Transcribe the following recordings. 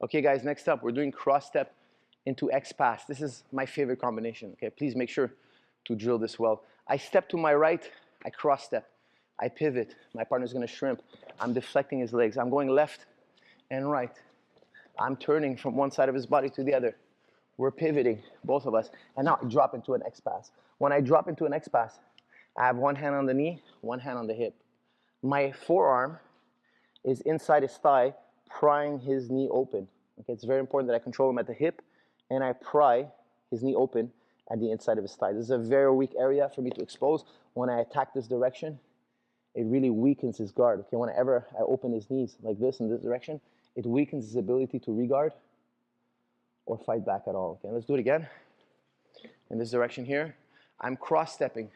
Okay, guys, next up, we're doing cross step into X pass. This is my favorite combination. Okay, please make sure to drill this well. I step to my right, I cross step. I pivot. My partner's gonna shrimp. I'm deflecting his legs. I'm going left and right. I'm turning from one side of his body to the other. We're pivoting, both of us. And now I drop into an X pass. When I drop into an X pass, I have one hand on the knee, one hand on the hip. My forearm is inside his thigh, prying his knee open. Okay, it's very important that I control him at the hip, and I pry his knee open at the inside of his thigh. This is a very weak area for me to expose. When I attack this direction, it really weakens his guard. Okay, whenever I open his knees like this in this direction, it weakens his ability to regard or fight back at all. Okay, let's do it again. In this direction here, I'm cross-stepping.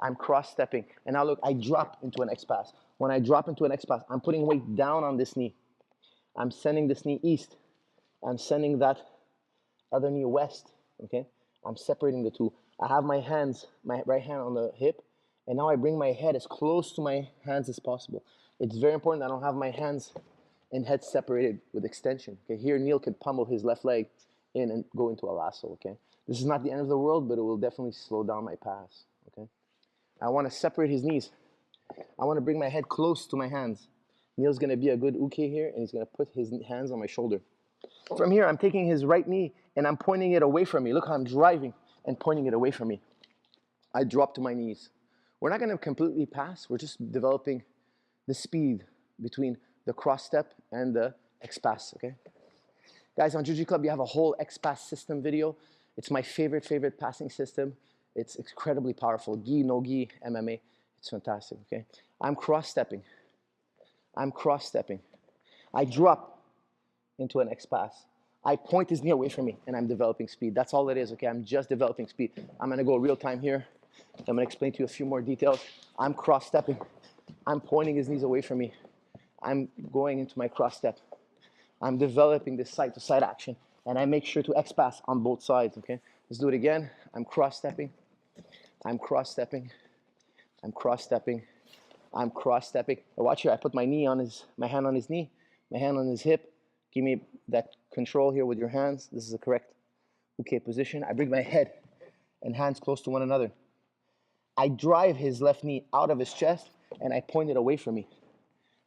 I'm cross-stepping. And now look, I drop into an X-pass. When I drop into an X-pass, I'm putting weight down on this knee. I'm sending this knee east. I'm sending that other knee west. Okay? I'm separating the two. I have my hands, my right hand on the hip, and now I bring my head as close to my hands as possible. It's very important that I don't have my hands and head separated with extension. Okay? Here, Neil could pummel his left leg in and go into a lasso. Okay? This is not the end of the world, but it will definitely slow down my pass. Okay? I want to separate his knees. I want to bring my head close to my hands. Neil's going to be a good uke here, and he's going to put his hands on my shoulder. From here, I'm taking his right knee, and I'm pointing it away from me. Look how I'm driving and pointing it away from me. I drop to my knees. We're not going to completely pass. We're just developing the speed between the cross step and the X-pass, okay? Guys, on Jiu-Jitsu Club, you have a whole X-pass system video. It's my favorite passing system. It's incredibly powerful. Gi, no gi, MMA. It's fantastic, okay? I'm cross-stepping. I'm cross-stepping. I drop into an X-pass. I point his knee away from me, and I'm developing speed. That's all it is, okay? I'm just developing speed. I'm going to go real time here. I'm going to explain to you a few more details. I'm cross-stepping. I'm pointing his knees away from me. I'm going into my cross-step. I'm developing this side-to-side action, and I make sure to X-pass on both sides, okay? Let's do it again. I'm cross-stepping. I'm cross-stepping. I'm cross-stepping. I'm cross-stepping. Watch here. I put my hand on his knee, my hand on his hip. Give me that control here with your hands. This is the correct uke position. I bring my head and hands close to one another. I drive his left knee out of his chest, and I point it away from me.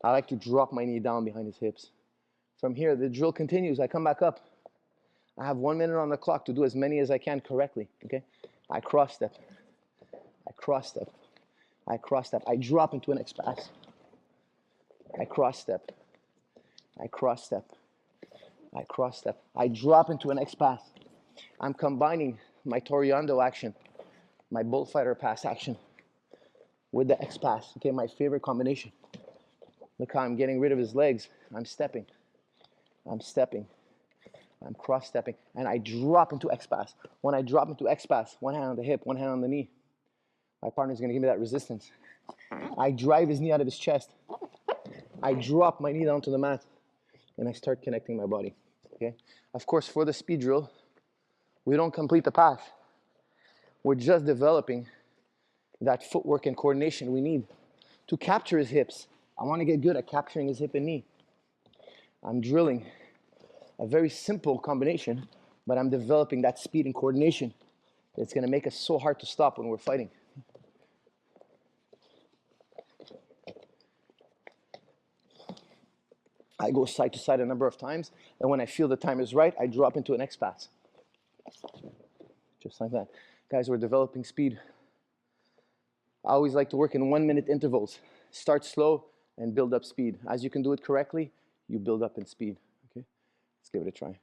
I like to drop my knee down behind his hips. From here, the drill continues. I come back up. I have 1 minute on the clock to do as many as I can correctly, okay? I cross-step. I cross-step. I cross-step. I drop into an X-pass. I cross-step. I cross-step. I cross-step. I drop into an X-pass. I'm combining my Toriando action, my bullfighter pass action, with the X-pass, okay? My favorite combination. Look how I'm getting rid of his legs. I'm stepping. I'm stepping. I'm cross-stepping. And I drop into X-pass. When I drop into X-pass, one hand on the hip, one hand on the knee, my partner's going to give me that resistance. I drive his knee out of his chest. I drop my knee down to the mat, and I start connecting my body. Okay? Of course, for the speed drill, we don't complete the path. We're just developing that footwork and coordination we need to capture his hips. I want to get good at capturing his hip and knee. I'm drilling a very simple combination, but I'm developing that speed and coordination that's going to make us so hard to stop when we're fighting. I go side to side a number of times, and when I feel the time is right, I drop into an X-pass. Just like that. Guys, we're developing speed. I always like to work in 1 minute intervals. Start slow and build up speed. As you can do it correctly, you build up in speed. Okay? Let's give it a try.